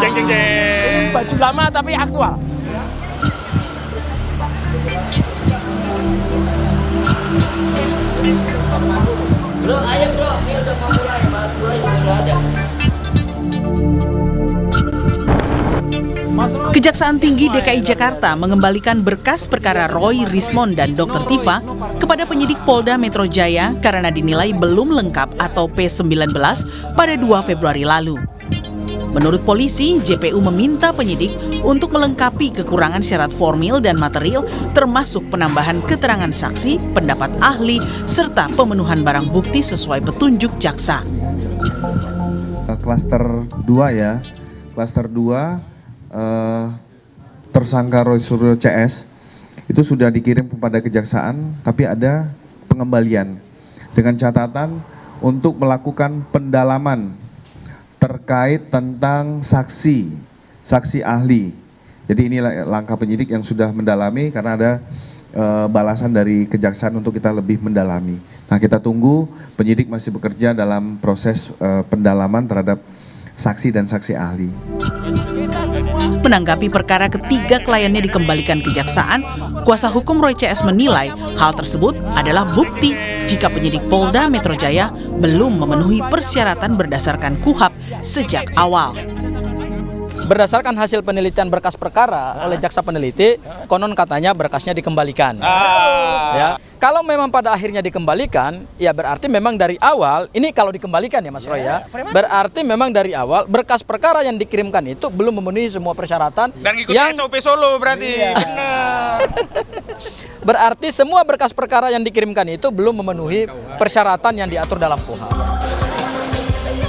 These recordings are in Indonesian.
Jeng jeng jeng. Baju lama tapi aktual. Bro, ayo bro, ini udah mau mulai, Mas Bro udah ada. Kejaksaan Tinggi DKI Jakarta mengembalikan berkas perkara Roy Rismond dan Dr. Tifa kepada penyidik Polda Metro Jaya karena dinilai belum lengkap atau P19 pada 2 Februari lalu. Menurut polisi, JPU meminta penyidik untuk melengkapi kekurangan syarat formil dan material termasuk penambahan keterangan saksi, pendapat ahli, serta pemenuhan barang bukti sesuai petunjuk jaksa. Klaster 2 ya, klaster 2 tersangka Roy Suryo CS itu sudah dikirim kepada kejaksaan, tapi ada pengembalian dengan catatan untuk melakukan pendalaman terkait tentang saksi ahli. Jadi ini langkah penyidik yang sudah mendalami karena ada balasan dari kejaksaan untuk kita lebih mendalami. Nah, kita tunggu, penyidik masih bekerja dalam proses pendalaman terhadap saksi dan saksi ahli. Menanggapi perkara ketiga kliennya dikembalikan kejaksaan, kuasa hukum Roy CS menilai hal tersebut adalah bukti jika penyidik Polda Metro Jaya belum memenuhi persyaratan berdasarkan KUHP sejak awal. Berdasarkan hasil penelitian berkas perkara oleh jaksa peneliti, konon katanya berkasnya dikembalikan. Ya. Kalau memang pada akhirnya dikembalikan, ya berarti memang dari awal, ini kalau dikembalikan ya Mas Roy ya, berarti memang dari awal berkas perkara yang dikirimkan itu belum memenuhi semua persyaratan. Dan ngikutin yang SOP Solo berarti. Benar. Berarti semua berkas perkara yang dikirimkan itu belum memenuhi persyaratan yang diatur dalam KUHP.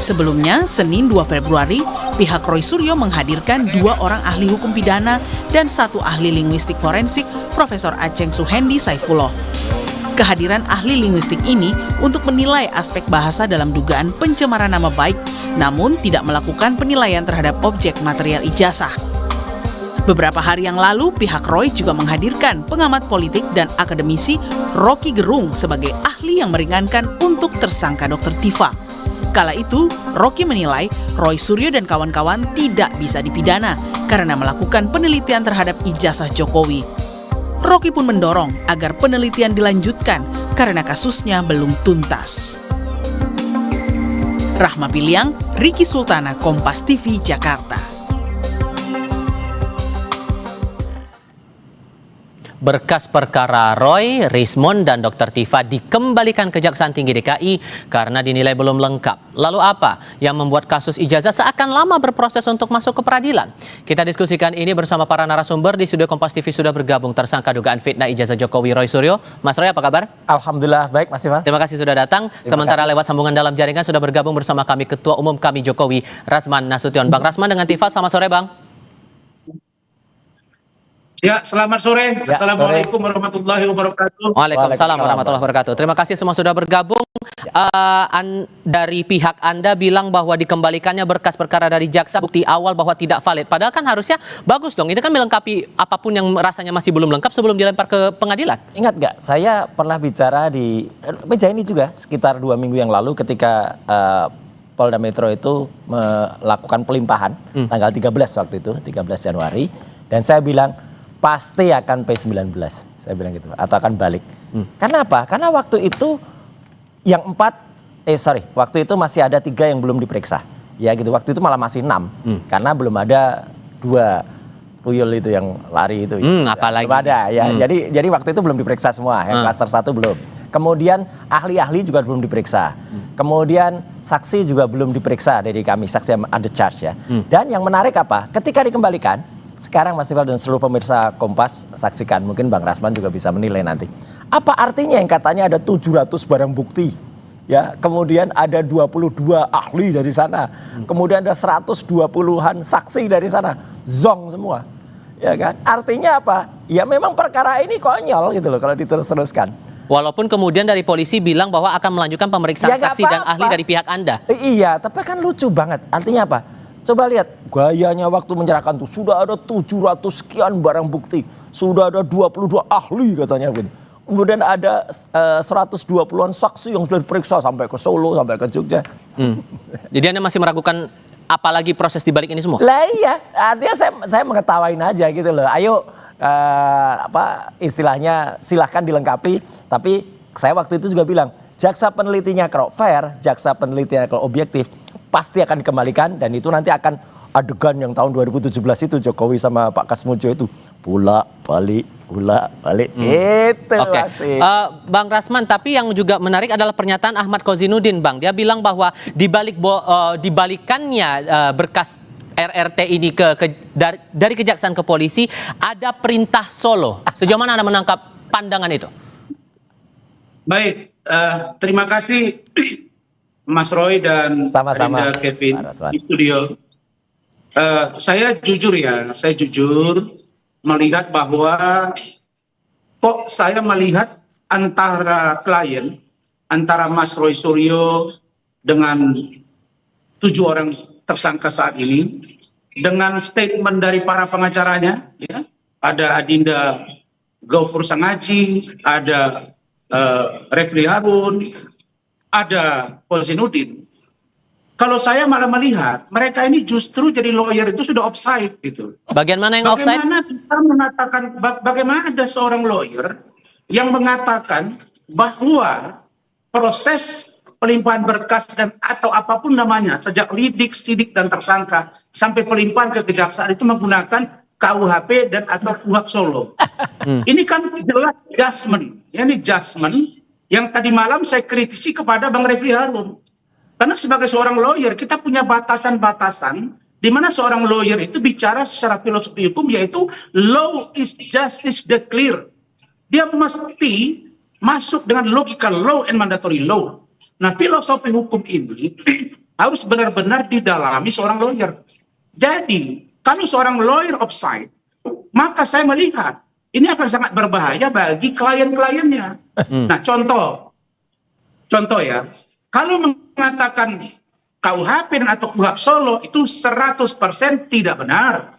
Sebelumnya, Senin 2 Februari, pihak Roy Suryo menghadirkan 2 orang ahli hukum pidana dan 1 ahli linguistik forensik, Profesor Aceng Suhendi Saifullah. Kehadiran ahli linguistik ini untuk menilai aspek bahasa dalam dugaan pencemaran nama baik, namun tidak melakukan penilaian terhadap objek material ijazah. Beberapa hari yang lalu, pihak Roy juga menghadirkan pengamat politik dan akademisi Rocky Gerung sebagai ahli yang meringankan untuk tersangka Dr. Tifa. Kala itu, Rocky menilai Roy Suryo dan kawan-kawan tidak bisa dipidana karena melakukan penelitian terhadap ijazah Jokowi. Rocky pun mendorong agar penelitian dilanjutkan karena kasusnya belum tuntas. Rahma Piliang, Riki Sultana, Kompas TV, Jakarta. Berkas perkara Roy, Rismond, dan Dr. Tifa dikembalikan Kejaksaan Tinggi DKI karena dinilai belum lengkap. Lalu apa yang membuat kasus ijazah seakan lama berproses untuk masuk ke peradilan? Kita diskusikan ini bersama para narasumber. Di studio Kompas TV sudah bergabung tersangka dugaan fitnah ijazah Jokowi Roy Suryo. Mas Roy, apa kabar? Alhamdulillah baik Mas Tifa. Terima kasih sudah datang. Sementara lewat sambungan dalam jaringan sudah bergabung bersama kami Ketua Umum kami Jokowi, Rasman Nasution. Bang Rasman dengan Tifa, selamat sore Bang. Ya, selamat sore. Assalamualaikum warahmatullahi wabarakatuh. Waalaikumsalam warahmatullahi wabarakatuh. Terima kasih semua sudah bergabung. Dari pihak Anda bilang bahwa dikembalikannya berkas perkara dari jaksa, bukti awal bahwa tidak valid. Padahal kan harusnya bagus dong. Ini kan melengkapi apapun yang rasanya masih belum lengkap sebelum dilempar ke pengadilan. Ingat nggak? Saya pernah bicara di meja ini juga sekitar 2 minggu yang lalu ketika Polda Metro itu melakukan pelimpahan tanggal 13 waktu itu, 13 Januari. Dan saya bilang, pasti akan P19, saya bilang gitu, atau akan balik. Karena apa? Karena waktu itu yang waktu itu masih ada 3 yang belum diperiksa. Ya gitu, waktu itu malah masih 6. Karena belum ada 2 tuyul itu yang lari itu. Apalagi? Belum ada ya. Jadi waktu itu belum diperiksa semua, yang klaster 1 belum. Kemudian ahli-ahli juga belum diperiksa. Kemudian saksi juga belum diperiksa dari kami, saksi yang under charge ya. Dan yang menarik apa? Ketika dikembalikan, sekarang Mas Tifal dan seluruh pemirsa Kompas saksikan, mungkin Bang Rasman juga bisa menilai nanti. Apa artinya yang katanya ada 700 barang bukti? Ya, kemudian ada 22 ahli dari sana. Kemudian ada 120-an saksi dari sana. Zong semua. Ya kan? Artinya apa? Ya memang perkara ini konyol gitu loh kalau diterus-teruskan. Walaupun kemudian dari polisi bilang bahwa akan melanjutkan pemeriksaan saksi dan ahli dari pihak Anda. Iya, tapi kan lucu banget. Artinya apa? Coba lihat gayanya waktu menyerahkan tuh sudah ada 700 sekian barang bukti, sudah ada 22 ahli katanya begitu. Kemudian ada 120-an saksi yang sudah diperiksa sampai ke Solo, sampai ke Jogja. Jadi Anda masih meragukan apalagi proses di balik ini semua? Lah iya, artinya saya mengetawain aja gitu loh. Ayo istilahnya silahkan dilengkapi. Tapi saya waktu itu juga bilang, jaksa penelitinya kalau fair, jaksa penelitinya kalau objektif, pasti akan dikembalikan dan itu nanti akan adegan yang tahun 2017 itu Jokowi sama Pak Kasmujo itu bolak-balik itu Oke. pasti. Bang Rasman, tapi yang juga menarik adalah pernyataan Ahmad Kozinuddin, Bang. Dia bilang bahwa dibalikannya berkas RRT ini dari kejaksaan ke polisi ada perintah Solo. Sejauh mana Anda menangkap pandangan itu? Baik, terima kasih Mas Roy dan Sama-sama, Adinda Kevin Pak Rasman. di studio. Saya jujur melihat bahwa kok saya melihat antara klien, antara Mas Roy Suryo dengan 7 orang tersangka saat ini, dengan statement dari para pengacaranya, ya, ada Adinda Gaufur Sangaji, ada Refli Harun, ada Kozinuddin. Kalau saya malah melihat mereka ini justru jadi lawyer itu sudah offside gitu. Bagian mana yang offside? Bagaimana bisa mengatakan, bagaimana ada seorang lawyer yang mengatakan bahwa proses pelimpahan berkas dan atau apapun namanya, sejak lidik, sidik dan tersangka sampai pelimpahan ke kejaksaan itu menggunakan KUHP dan atau KUHP Solo. Ini kan jelas judgment. Ini judgment yang tadi malam saya kritisi kepada Bang Refli Harun. Karena sebagai seorang lawyer kita punya batasan-batasan di mana seorang lawyer itu bicara secara filosofi hukum, yaitu law is justice declare. Dia mesti masuk dengan logika law and mandatory law. Nah, filosofi hukum ini harus benar-benar didalami seorang lawyer. Jadi, kalau seorang lawyer offside, maka saya melihat ini akan sangat berbahaya bagi klien-kliennya. Nah, contoh ya, kalau mengatakan KUHP dan atau KUHP Solo itu 100% tidak benar.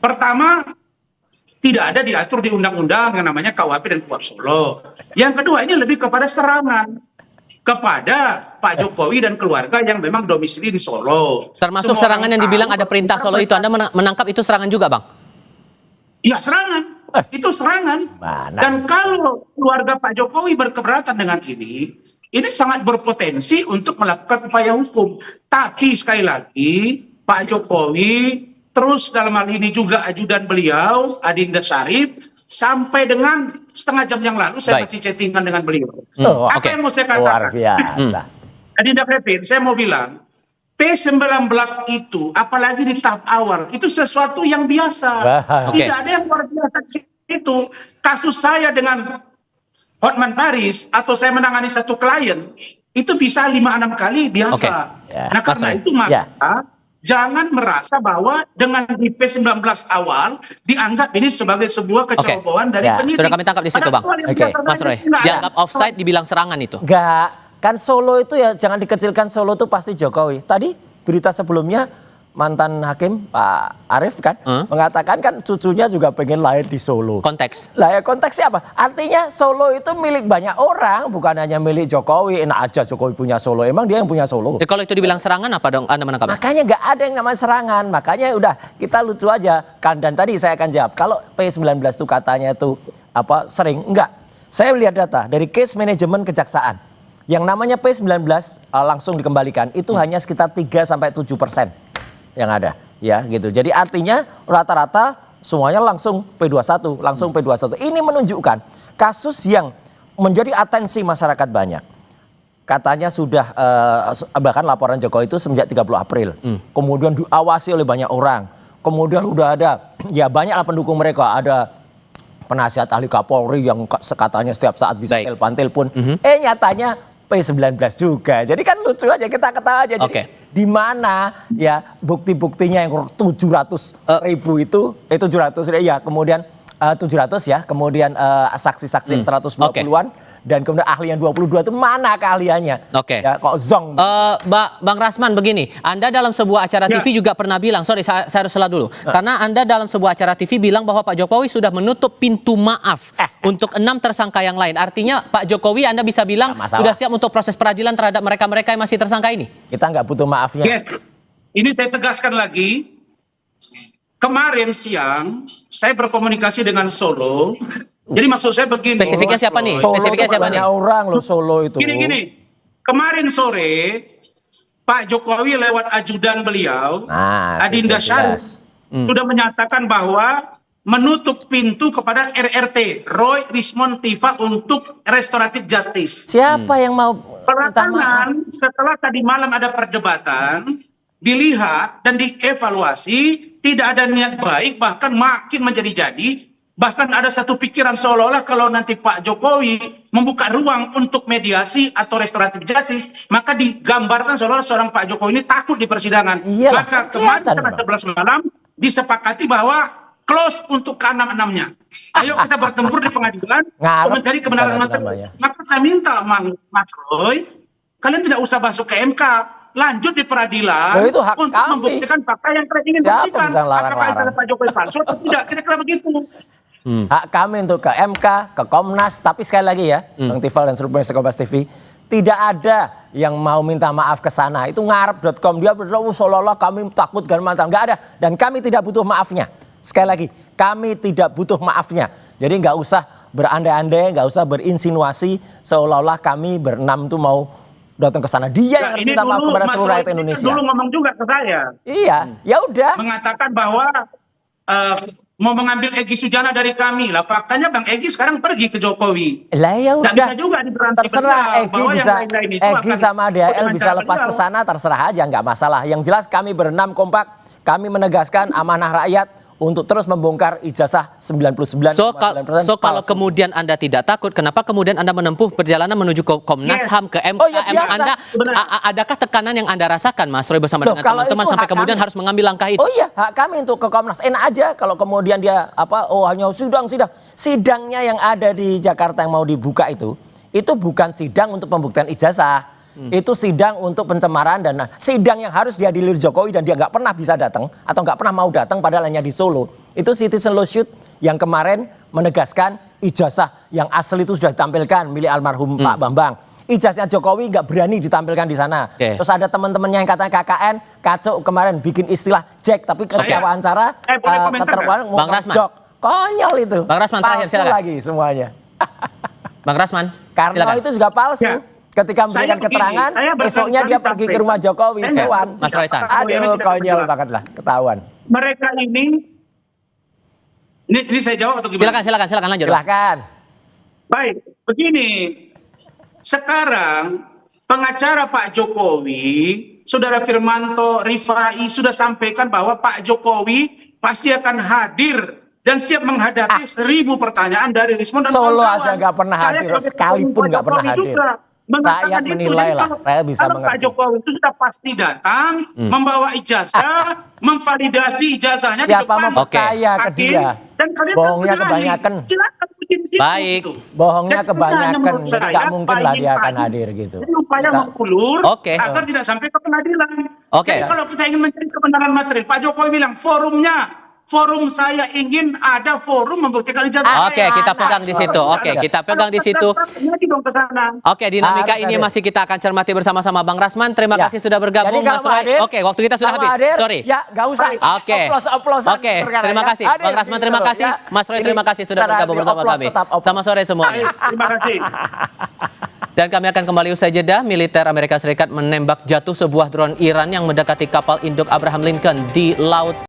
Pertama, tidak ada diatur di undang-undang yang namanya KUHP dan KUHP Solo. Yang kedua, ini lebih kepada serangan kepada Pak Jokowi dan keluarga yang memang domisili di Solo. Termasuk Semua serangan orang yang dibilang tahu ada perintah Solo itu. Anda menangkap itu serangan juga, Bang? Ya, serangan. Itu serangan. Mana? Dan kalau keluarga Pak Jokowi berkeberatan dengan ini sangat berpotensi untuk melakukan upaya hukum. Tapi sekali lagi, Pak Jokowi terus dalam hal ini juga ajudan beliau, Adinda Syarif, sampai dengan setengah jam yang lalu saya masih chattingan dengan beliau. Apa yang mau saya Luar katakan? biasa. Adinda Kevin, saya mau bilang, P19 itu, apalagi di tahap awal, itu sesuatu yang biasa. Tidak ada yang luar biasa itu. Kasus saya dengan Hotman Paris, atau saya menangani satu klien, itu bisa 5-6 kali biasa. Nah, karena itu maka jangan merasa bahwa dengan di P19 awal dianggap ini sebagai sebuah kecerobohan dari penyidik. Sudah kami tangkap di situ, Bang. Mas Roy, dianggap offside dibilang serangan itu. Enggak, kan Solo itu ya jangan dikecilkan, Solo itu pasti Jokowi. Tadi berita sebelumnya mantan hakim Pak Arief kan mengatakan kan cucunya juga pengen lahir di Solo. Konteks. Lah ya konteksnya apa? Artinya Solo itu milik banyak orang, bukan hanya milik Jokowi. Enak aja Jokowi punya Solo, emang dia yang punya Solo. Kalau itu dibilang serangan apa dong Anda menangkapnya? Makanya nggak ada yang namanya serangan, makanya udah kita lucu aja kan. Dan tadi saya akan jawab, kalau P19 itu katanya itu apa sering, enggak. Saya lihat data dari case manajemen kejaksaan. Yang namanya P19 langsung dikembalikan itu hanya sekitar 3-7% yang ada, ya gitu. Jadi artinya rata-rata semuanya langsung P21, langsung P21. Ini menunjukkan kasus yang menjadi atensi masyarakat banyak. Katanya sudah bahkan laporan Jokowi itu semenjak 30 April. Kemudian diawasi oleh banyak orang. Kemudian udah ada ya banyaklah pendukung mereka, ada penasihat ahli Kapolri yang katanya setiap saat bisa telepon. Nyatanya P19 juga. Jadi kan lucu aja, kita ketawa aja. Jadi di mana ya bukti-buktinya yang 700.000 itu 700 ya, kemudian 700 ya, kemudian saksi-saksi yang 120-an dan kemudian ahli yang 22 itu mana keahliannya? Ya, kok zong. Bang Rasman begini, Anda dalam sebuah acara TV juga pernah bilang, sorry saya harus salah dulu. Karena Anda dalam sebuah acara TV bilang bahwa Pak Jokowi sudah menutup pintu maaf untuk 6 tersangka yang lain. Artinya Pak Jokowi Anda bisa bilang sudah siap untuk proses peradilan terhadap mereka-mereka yang masih tersangka ini? Kita nggak butuh maafnya. ini saya tegaskan lagi. Kemarin siang saya berkomunikasi dengan Solo. Jadi maksud saya begini. Spesifiknya siapa nih? Solo Spesifiknya itu siapa nih? banyak orang loh Solo itu. Gini. Kemarin sore Pak Jokowi lewat ajudan beliau, Adinda Syarif, sudah menyatakan bahwa menutup pintu kepada RRT, Roy Rismond Tifa, untuk restoratif justice. Siapa yang mau minta maaf? Belakangan setelah tadi malam ada perdebatan, dilihat dan dievaluasi, tidak ada niat baik, bahkan makin menjadi-jadi. Bahkan ada satu pikiran seolah-olah kalau nanti Pak Jokowi membuka ruang untuk mediasi atau restoratif justice, maka digambarkan seolah-olah seorang Pak Jokowi ini takut di persidangan. Iyalah, Maka kemarin setelah 11 malam disepakati bahwa close untuk ke-6-6-nya. Ayo kita bertempur di pengadilan untuk mencari kebenaran material. Maka saya minta Mas Roy, kalian tidak usah masuk ke MK. Lanjut di peradilan itu hak untuk kami. membuktikan fakta yang kalian ingin Siapa buktikan. bisa ngelarang-larang? Apakah itu Pak Jokowi palsu atau tidak? Kira-kira begitu. Hak kami untuk ke MK, ke Komnas, tapi sekali lagi ya, Bang Tifal dan seluruh pemirsa Kompas TV, tidak ada yang mau minta maaf ke sana. Itu ngarep.com, dia berdoa seolah-olah kami takut dan mantan. Nggak ada, dan kami tidak butuh maafnya. Sekali lagi, kami tidak butuh maafnya. Jadi nggak usah berandai-andai, nggak usah berinsinuasi seolah-olah kami berenam tuh mau datang ke sana. Dia yang harus minta maaf kepada seluruh rakyat Indonesia. Dulu ngomong juga ke saya. Iya, ya udah. Mengatakan bahwa mau mengambil Egy Sujana dari kami. Lah faktanya Bang Egy sekarang pergi ke Jokowi. Lah ya udah. Bisa juga diberansi terserah beliau, Egy bahwa yang bisa lain-lain itu Egy akan sama DHL bisa dengan lepas beliau. ke sana, terserah aja, nggak masalah. Yang jelas kami berenam kompak, kami menegaskan amanah rakyat untuk terus membongkar ijazah 99,9% So kalau kemudian Anda tidak takut, kenapa kemudian Anda menempuh perjalanan menuju ke Komnas HAM, ke MK? Oh, ya, Emang biasa. Anda adakah tekanan yang Anda rasakan, Mas Roy, bersama Loh, dengan kalau teman-teman itu sampai hak kemudian kami. harus mengambil langkah itu? Oh iya, hak kami untuk ke Komnas. Enak aja kalau kemudian dia hanya sidang. Sidangnya yang ada di Jakarta yang mau dibuka itu bukan sidang untuk pembuktian ijazah. Itu sidang untuk pencemaran dan sidang yang harus dihadiri Jokowi dan dia nggak pernah bisa datang atau nggak pernah mau datang padahal hanya di Solo. Itu citizen lawsuit yang kemarin menegaskan ijazah yang asli itu sudah ditampilkan milik almarhum Pak Bambang. Ijazah Jokowi nggak berani ditampilkan di sana. Terus ada teman-temannya yang katanya KKN, kacau kemarin bikin istilah Jack, tapi ketika wawancara Bang Rasman. Konyol itu. Bang Rasman terakhir, palsu silakan. lagi semuanya. Bang Rasman, Karena silakan. itu juga palsu. Ya. Ketika Saya memberikan begini, keterangan, saya besoknya dia pergi ke rumah Jokowi, Saya sewan. Mas Roytan. Aduh, konyol banget lah, ketahuan. Mereka ini saya jawab atau gimana? Silakan lanjut. Silahkan. Baik, begini. Sekarang pengacara Pak Jokowi, Saudara Firmanto Rifai sudah sampaikan bahwa Pak Jokowi pasti akan hadir dan siap menghadapi 1000 pertanyaan dari Rismond dan Solo kawan-kawan. aja nggak pernah Saya hadir, sebagai sekalipun Pak nggak pernah Jokowi hadir. juga mengatakan Rakyat itu. menilai Jadi lah, rakyat bisa kalau Pak mengerti. Jokowi itu sudah pasti datang, membawa ijazah, memvalidasi ijazahnya di Siapa depan mau percaya ke hakim, dia? dan kalian Bohongnya berani. kebanyakan. Silakan uji di situ, Baik. gitu. Bohongnya Dan kebanyakan, menurut jadi nggak saya, mungkin lah dia akan pagi-pagi, hadir gitu. Jadi upaya Kita- mengulur Oke. agar tidak sampai ke pengadilan. Oke. Jadi kalau kita ingin mencari kebenaran material, Pak Jokowi bilang forum saya ingin ada forum membuktikan ijazah Oke, saya. kita pegang di situ. Oke, kita pegang di situ. Lagi dong ke sana. Oke, dinamika Harus ini hadir. masih kita akan cermati bersama-sama Bang Rasman. Terima Ya. kasih sudah bergabung, Jadi kalau Mas mau Roy. hadir, Oke, waktu kita sudah kalau habis. hadir, Sorry. Ya, nggak usah. Oke. Oplos-oplosan Oke, perkara terima ya. kasih. Hadir Bang Rasman, gitu terima loh, kasih. ya. Mas Roy, Ini terima kasih sudah secara bergabung bersama oplos, kami. tetap oplos. Selamat sore semuanya. Terima kasih. Dan kami akan kembali usai jeda. Militer Amerika Serikat menembak jatuh sebuah drone Iran yang mendekati kapal induk Abraham Lincoln di Laut